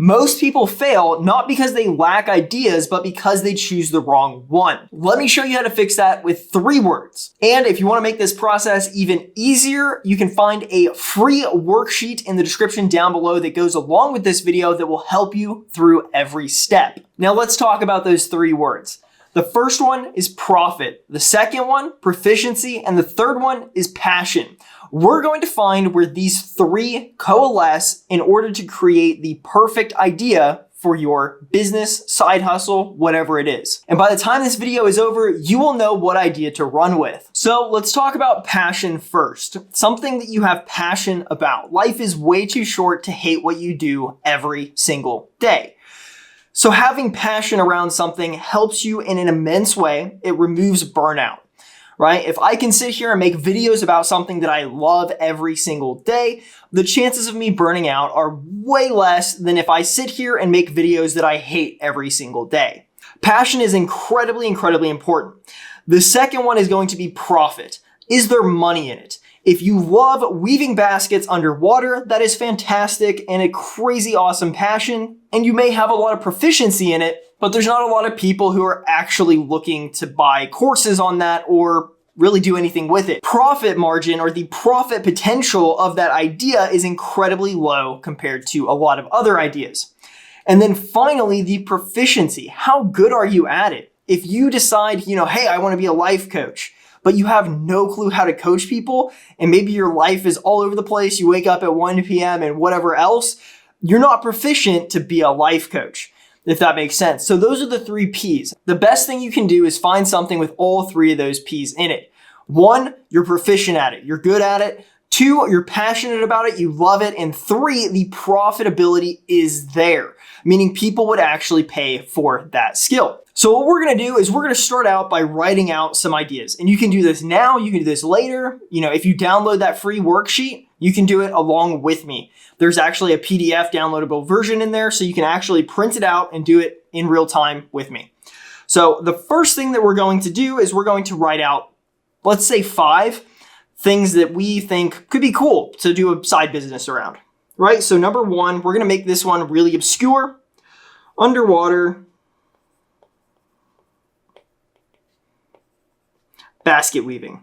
Most people fail not because they lack ideas, but because they choose the wrong one. Let me show you how to fix that with 3 words. And if you want to make this process even easier, you can find a free worksheet in the description down below that goes along with this video that will help you through every step. Now let's talk about those 3 words. The first one is profit, the second one, proficiency, and the third one is passion. We're going to find where these 3 coalesce in order to create the perfect idea for your business, side hustle, whatever it is. And by the time this video is over, you will know what idea to run with. So let's talk about passion first. Something that you have passion about. Life is way too short to hate what you do every single day. So having passion around something helps you in an immense way. It removes burnout, right? If I can sit here and make videos about something that I love every single day, the chances of me burning out are way less than if I sit here and make videos that I hate every single day. Passion is incredibly, incredibly important. The second one is going to be profit. Is there money in it? If you love weaving baskets underwater, that is fantastic and a crazy awesome passion, and you may have a lot of proficiency in it, but there's not a lot of people who are actually looking to buy courses on that or really do anything with it. Profit margin or the profit potential of that idea is incredibly low compared to a lot of other ideas. And then finally, the proficiency. How good are you at it? If you decide, hey, I want to be a life coach, but you have no clue how to coach people, and maybe your life is all over the place, you wake up at 1 p.m. and whatever else, you're not proficient to be a life coach, if that makes sense. So those are the 3 P's. The best thing you can do is find something with all 3 of those P's in it. 1, you're proficient at it, you're good at it. 2, you're passionate about it, you love it. And 3, the profitability is there, meaning people would actually pay for that skill. So what we're gonna do is we're gonna start out by writing out some ideas. And you can do this now, you can do this later. If you download that free worksheet, you can do it along with me. There's actually a PDF downloadable version in there, so you can actually print it out and do it in real time with me. So the first thing that we're going to do is we're going to write out, let's say 5 things that we think could be cool to do a side business around, right? So number 1, we're gonna make this one really obscure. Underwater basket weaving.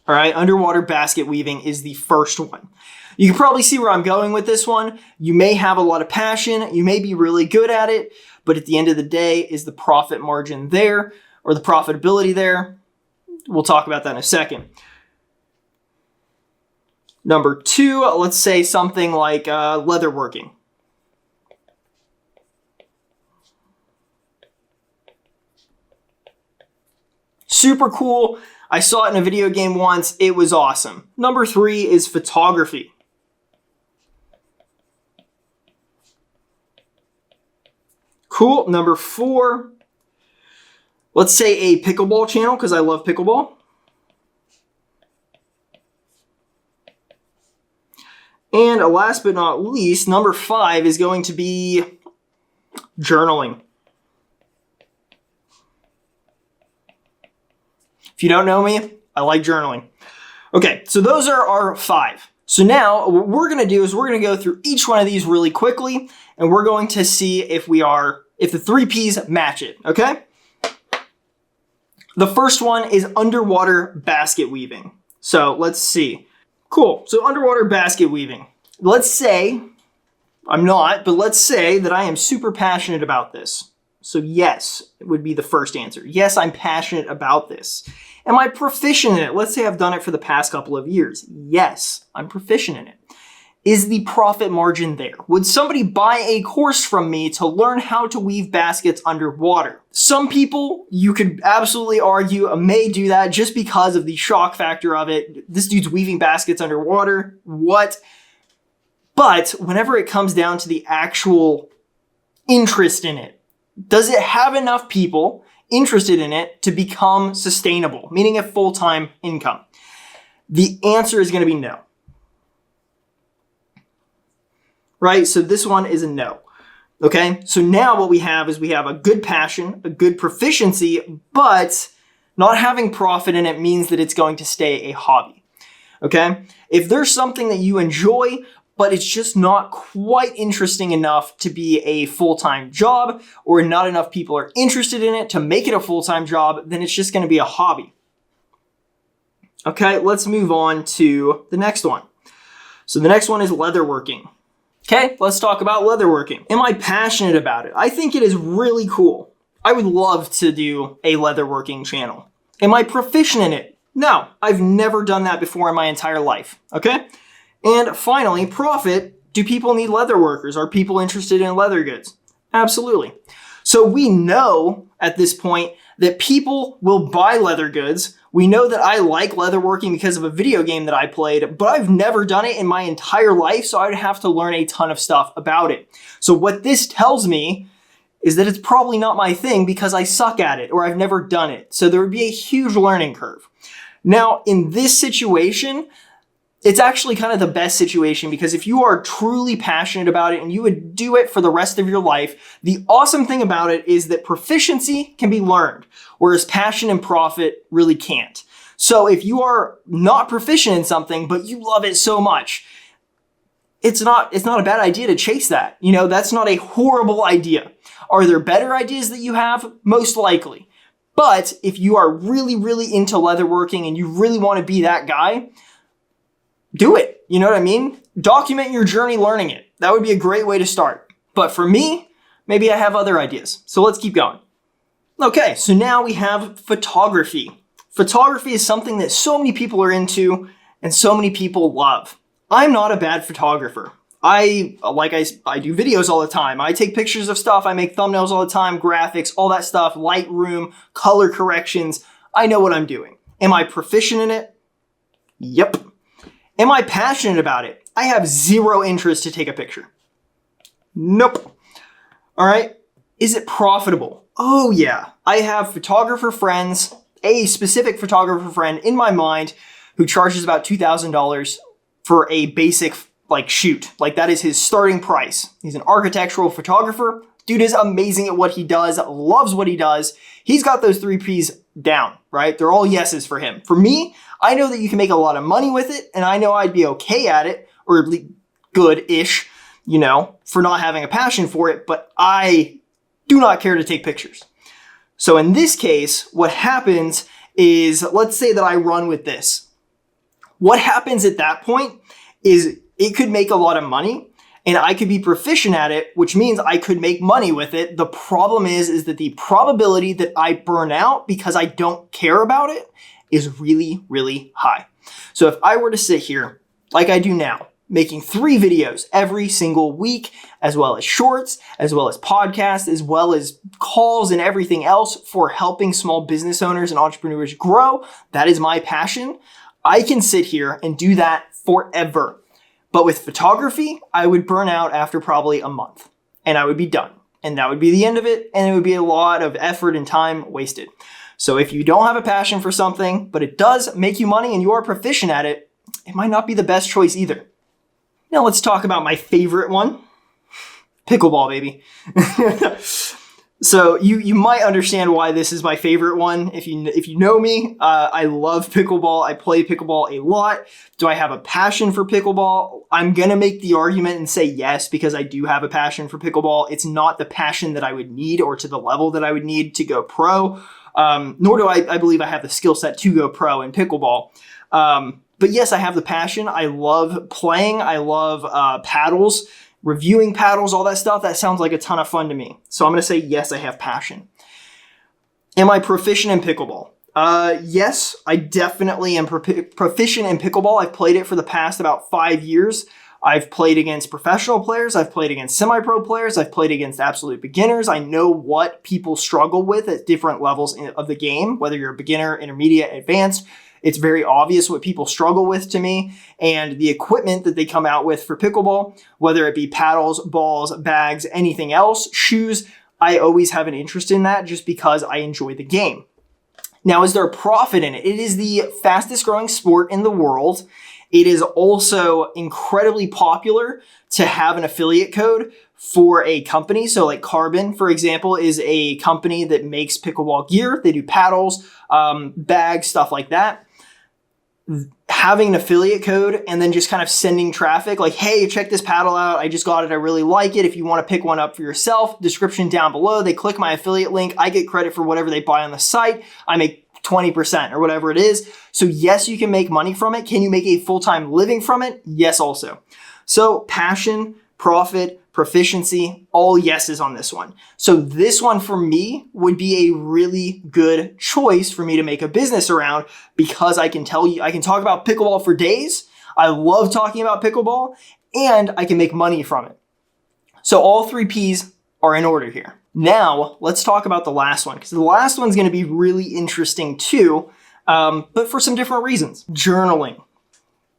All right, underwater basket weaving is the first one. You can probably see where I'm going with this one. You may have a lot of passion, you may be really good at it, but at the end of the day, is the profit margin there or the profitability there? We'll talk about that in a second. Number 2, let's say something like leatherworking. Super cool. I saw it in a video game once. It was awesome. Number 3 is photography. Cool. Number 4, let's say a pickleball channel because I love pickleball. And last but not least, number 5 is going to be journaling. If you don't know me, I like journaling. Okay, so those are our 5. So now what we're gonna do is we're gonna go through each one of these really quickly, and we're going to see if the 3 P's match it, okay? The first one is underwater basket weaving. So let's see. Cool, so underwater basket weaving. Let's say, I'm not, but let's say that I am super passionate about this. So yes, it would be the first answer. Yes, I'm passionate about this. Am I proficient in it? Let's say I've done it for the past couple of years. Yes, I'm proficient in it. Is the profit margin there? Would somebody buy a course from me to learn how to weave baskets underwater? Some people, you could absolutely argue, may do that just because of the shock factor of it. This dude's weaving baskets underwater. What? But whenever it comes down to the actual interest in it, does it have enough people interested in it to become sustainable, meaning a full-time income? The answer is going to be no. Right? So this one is a no. Okay? So now what we have is we have a good passion, a good proficiency, but not having profit in it means that it's going to stay a hobby. Okay? If there's something that you enjoy, but it's just not quite interesting enough to be a full-time job, or not enough people are interested in it to make it a full-time job, then it's just going to be a hobby. Okay, let's move on to the next one. So the next one is leatherworking. Okay, let's talk about leatherworking. Am I passionate about it? I think it is really cool. I would love to do a leatherworking channel. Am I proficient in it? No, I've never done that before in my entire life. Okay? And finally, profit. Do people need leather workers? Are people interested in leather goods? Absolutely. So we know at this point that people will buy leather goods. We know that I like leatherworking because of a video game that I played, but I've never done it in my entire life, so I would have to learn a ton of stuff about it. So what this tells me is that it's probably not my thing because I suck at it or I've never done it. So there would be a huge learning curve. Now, in this situation, it's actually kind of the best situation because if you are truly passionate about it and you would do it for the rest of your life, the awesome thing about it is that proficiency can be learned, whereas passion and profit really can't. So if you are not proficient in something, but you love it so much, it's not a bad idea to chase that. You know, that's not a horrible idea. Are there better ideas that you have? Most likely. But if you are really, really into leatherworking and you really want to be that guy, do it. You know what I mean? Document your journey learning it. That would be a great way to start. But for me, maybe I have other ideas. So let's keep going. Okay, so now we have photography. Photography is something that so many people are into and so many people love. I'm not a bad photographer. I do videos all the time. I take pictures of stuff. I make thumbnails all the time, graphics, all that stuff, Lightroom, color corrections. I know what I'm doing. Am I proficient in it? Yep. Am I passionate about it? I have zero interest to take a picture. Nope. All right. Is it profitable? Oh yeah. I have photographer friends, a specific photographer friend in my mind who charges about $2,000 for a basic shoot. Like that is his starting price. He's an architectural photographer. Dude is amazing at what he does, loves what he does. He's got those 3 Ps down, right? They're all yeses for him. For me, I know that you can make a lot of money with it, and I know I'd be okay at it, or at least good-ish, you know, for not having a passion for it, but I do not care to take pictures. So in this case, what happens is, let's say that I run with this. What happens at that point is it could make a lot of money, and I could be proficient at it, which means I could make money with it. The problem is that the probability that I burn out because I don't care about it is really, really high. So if I were to sit here like I do now, making 3 videos every single week, as well as shorts, as well as podcasts, as well as calls and everything else for helping small business owners and entrepreneurs grow, that is my passion. I can sit here and do that forever. But with photography, I would burn out after probably a month and I would be done. And that would be the end of it. And it would be a lot of effort and time wasted. So if you don't have a passion for something, but it does make you money and you are proficient at it, it might not be the best choice either. Now let's talk about my favorite one. Pickleball, baby. So you might understand why this is my favorite one. If you know me, I love pickleball. I play pickleball a lot. Do I have a passion for pickleball? I'm going to make the argument and say yes, because I do have a passion for pickleball. It's not the passion that I would need or to the level that I would need to go pro. Nor do I believe I have the skill set to go pro in pickleball. But yes, I have the passion. I love playing. I love paddles. Reviewing paddles, all that stuff, that sounds like a ton of fun to me. So I'm going to say, yes, I have passion. Am I proficient in pickleball? Yes, I definitely am proficient in pickleball. I've played it for the past about 5 years. I've played against professional players. I've played against semi-pro players. I've played against absolute beginners. I know what people struggle with at different levels of the game, whether you're a beginner, intermediate, advanced. It's very obvious what people struggle with to me, and the equipment that they come out with for pickleball, whether it be paddles, balls, bags, anything else, shoes, I always have an interest in that just because I enjoy the game. Now, is there a profit in it? It is the fastest growing sport in the world. It is also incredibly popular to have an affiliate code for a company. So like Carbon, for example, is a company that makes pickleball gear. They do paddles, bags, stuff like that. having an affiliate code and then just kind of sending traffic like, hey, check this paddle out. I just got it. I really like it. If you want to pick one up for yourself, description down below. They click my affiliate link. I get credit for whatever they buy on the site. I make 20% or whatever it is. So yes, you can make money from it. Can you make a full-time living from it? Yes, also. So passion, profit, proficiency, all yeses on this one. So this one for me would be a really good choice for me to make a business around, because I can tell you, I can talk about pickleball for days. I love talking about pickleball, and I can make money from it. So all 3 P's are in order here. Now let's talk about the last one, because the last one's going to be really interesting too, but for some different reasons. Journaling.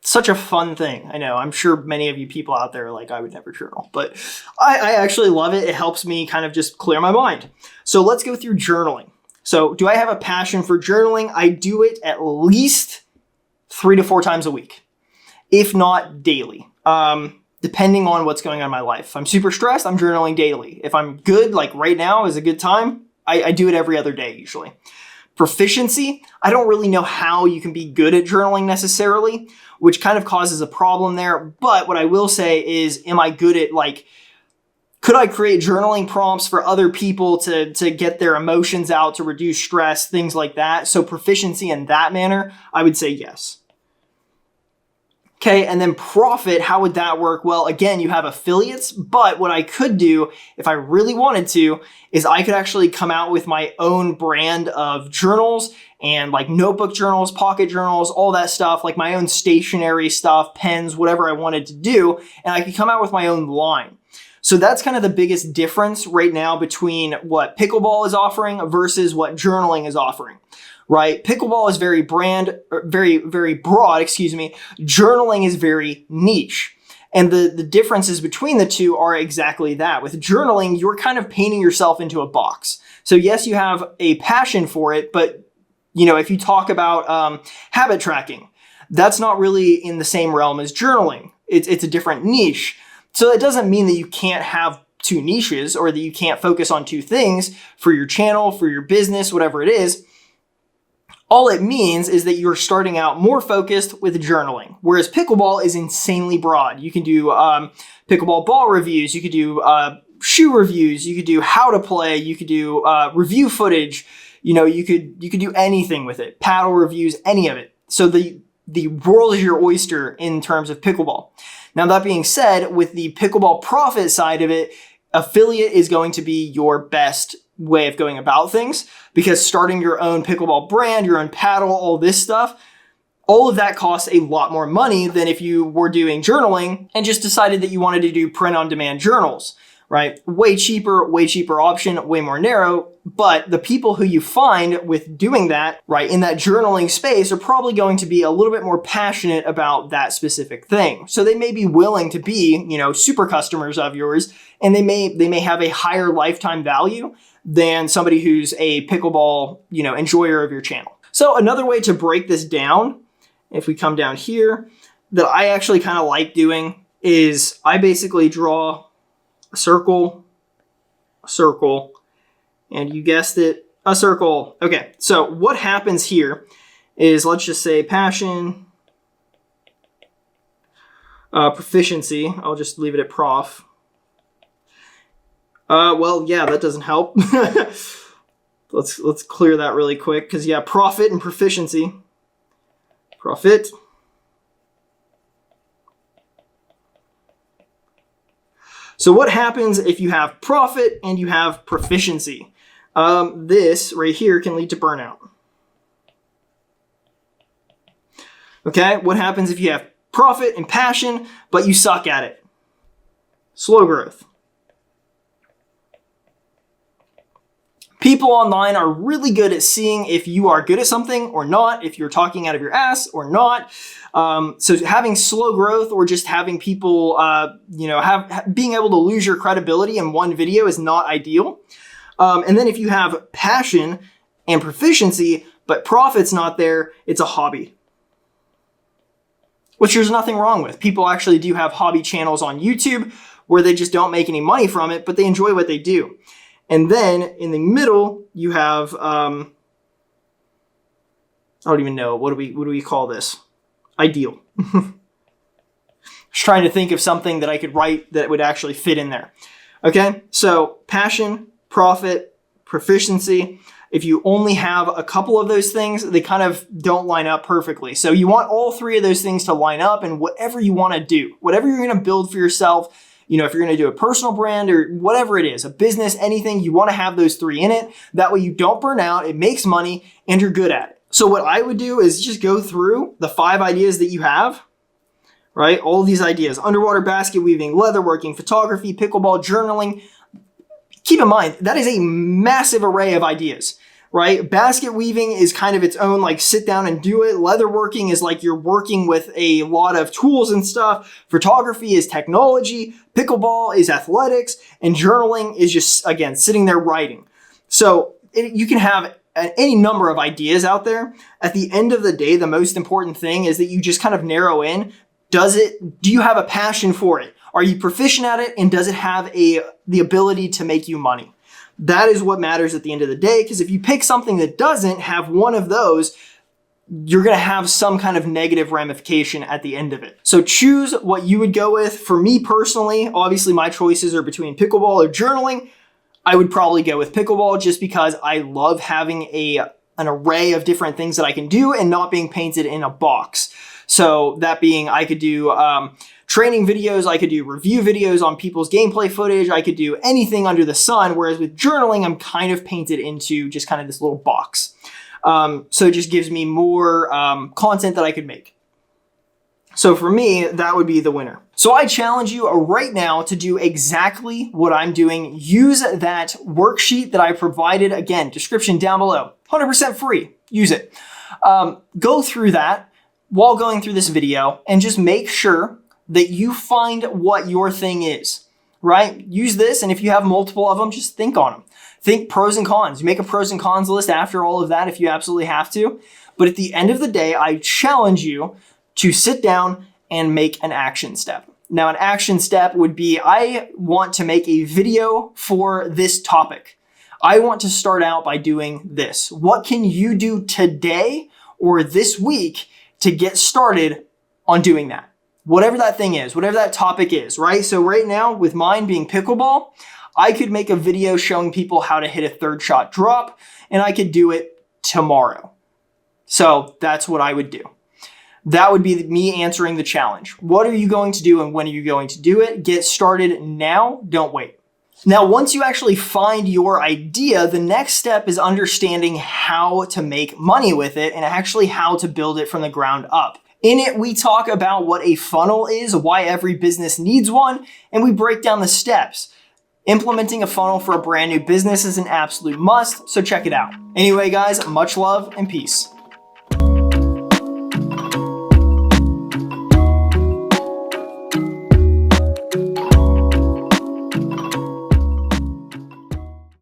Such a fun thing. I know, I'm sure many of you people out there are like, I would never journal, but I actually love it. It helps me kind of just clear my mind. So let's go through journaling. So do I have a passion for journaling? I do it at least 3 to 4 times a week, if not daily, depending on what's going on in my life. If I'm super stressed, I'm journaling daily. If I'm good, like right now is a good time, I do it every other day usually. Proficiency, I don't really know how you can be good at journaling necessarily, which kind of causes a problem there. But what I will say is, am I good at, like, could I create journaling prompts for other people to get their emotions out, to reduce stress, things like that? So proficiency in that manner, I would say yes. Okay, and then profit, how would that work? Well, again, you have affiliates, but what I could do if I really wanted to is I could actually come out with my own brand of journals and like notebook journals, pocket journals, all that stuff, like my own stationery stuff, pens, whatever I wanted to do, and I could come out with my own line. So that's kind of the biggest difference right now between what pickleball is offering versus what journaling is offering. Right? Pickleball is very very broad, Journaling is very niche. And the differences between the two are exactly that. With journaling, you're kind of painting yourself into a box. So yes, you have a passion for it, but you know, if you talk about habit tracking, that's not really in the same realm as journaling. It's a different niche. So it doesn't mean that you can't have 2 niches or that you can't focus on 2 things for your channel, for your business, whatever it is. All it means is that you're starting out more focused with journaling, whereas pickleball is insanely broad. You can do pickleball ball reviews, you could do shoe reviews, you could do how to play, you could do review footage, you know, you could do anything with it, paddle reviews, any of it. So the world is your oyster in terms of pickleball. Now that being said, with the pickleball profit side of it, affiliate is going to be your best way of going about things, because starting your own pickleball brand, your own paddle, all this stuff, all of that costs a lot more money than if you were doing journaling and just decided that you wanted to do print-on-demand journals, right? Way cheaper option, way more narrow. But the people who you find with doing that, right, in that journaling space are probably going to be a little bit more passionate about that specific thing. So they may be willing to be, you know, super customers of yours, and they may have a higher lifetime value than somebody who's a pickleball, you know, enjoyer of your channel. So another way to break this down, if we come down here, that I actually kind of like doing is I basically draw a circle, and you guessed it, a circle. Okay, so what happens here is, let's just say passion, proficiency, I'll just leave it at prof. Well, yeah, that doesn't help. Let's clear that really quick, because yeah, profit and proficiency. Profit. So what happens if you have profit and you have proficiency? This right here can lead to burnout. Okay, what happens if you have profit and passion, but you suck at it? Slow growth. People online are really good at seeing if you are good at something or not, if you're talking out of your ass or not. So having slow growth or just having people, being able to lose your credibility in one video is not ideal. And then if you have passion and proficiency, but profit's not there, it's a hobby, which there's nothing wrong with. People actually do have hobby channels on YouTube where they just don't make any money from it, but they enjoy what they do. And then in the middle, you have, I don't even know, what do we call this? ideal. Just trying to think of something that I could write that would actually fit in there. Okay, so passion, profit, proficiency. If you only have a couple of those things, they kind of don't line up perfectly. So you want all three of those things to line up, and whatever you want to do, whatever you're going to build for yourself, you know, if you're going to do a personal brand or whatever it is, a business, anything, you want to have those three in it. That way you don't burn out, it makes money, and you're good at it. So what I would do is just go through the 5 ideas that you have, right? All of these ideas: underwater basket weaving, leatherworking, photography, pickleball, journaling. Keep in mind, that is a massive array of ideas, right? Basket weaving is kind of its own, like, sit down and do it. Leatherworking is like you're working with a lot of tools and stuff. Photography is technology. Pickleball is athletics. And journaling is just, again, sitting there writing. So you can have any number of ideas out there. At the end of the day, the most important thing is that you just kind of narrow in. Do you have a passion for it? Are you proficient at it? And does it have the ability to make you money? That is what matters at the end of the day, because if you pick something that doesn't have one of those, you're going to have some kind of negative ramification at the end of it. So choose what you would go with. For me personally, obviously my choices are between pickleball or journaling. I would probably go with pickleball just because I love having an array of different things that I can do and not being painted in a box. So that being, I could do training videos, I could do review videos on people's gameplay footage, I could do anything under the sun, whereas with journaling, I'm kind of painted into just kind of this little box. So it just gives me more content that I could make. So for me, that would be the winner. So I challenge you right now to do exactly what I'm doing. Use that worksheet that I provided. Again, description down below, 100% free. Use it. Go through that while going through this video and just make sure that you find what your thing is, right? Use this, and if you have multiple of them, just think on them. Think pros and cons. You make a pros and cons list after all of that if you absolutely have to. But at the end of the day, I challenge you to sit down and make an action step. Now, an action step would be, I want to make a video for this topic. I want to start out by doing this. What can you do today or this week to get started on doing that? Whatever that thing is, whatever that topic is, right? So right now, with mine being pickleball, I could make a video showing people how to hit a third shot drop, and I could do it tomorrow. So that's what I would do. That would be me answering the challenge. What are you going to do and when are you going to do it? Get started now, don't wait. Now, once you actually find your idea, the next step is understanding how to make money with it and actually how to build it from the ground up. In it, we talk about what a funnel is, why every business needs one, and we break down the steps. Implementing a funnel for a brand new business is an absolute must, so check it out. Anyway, guys, much love and peace.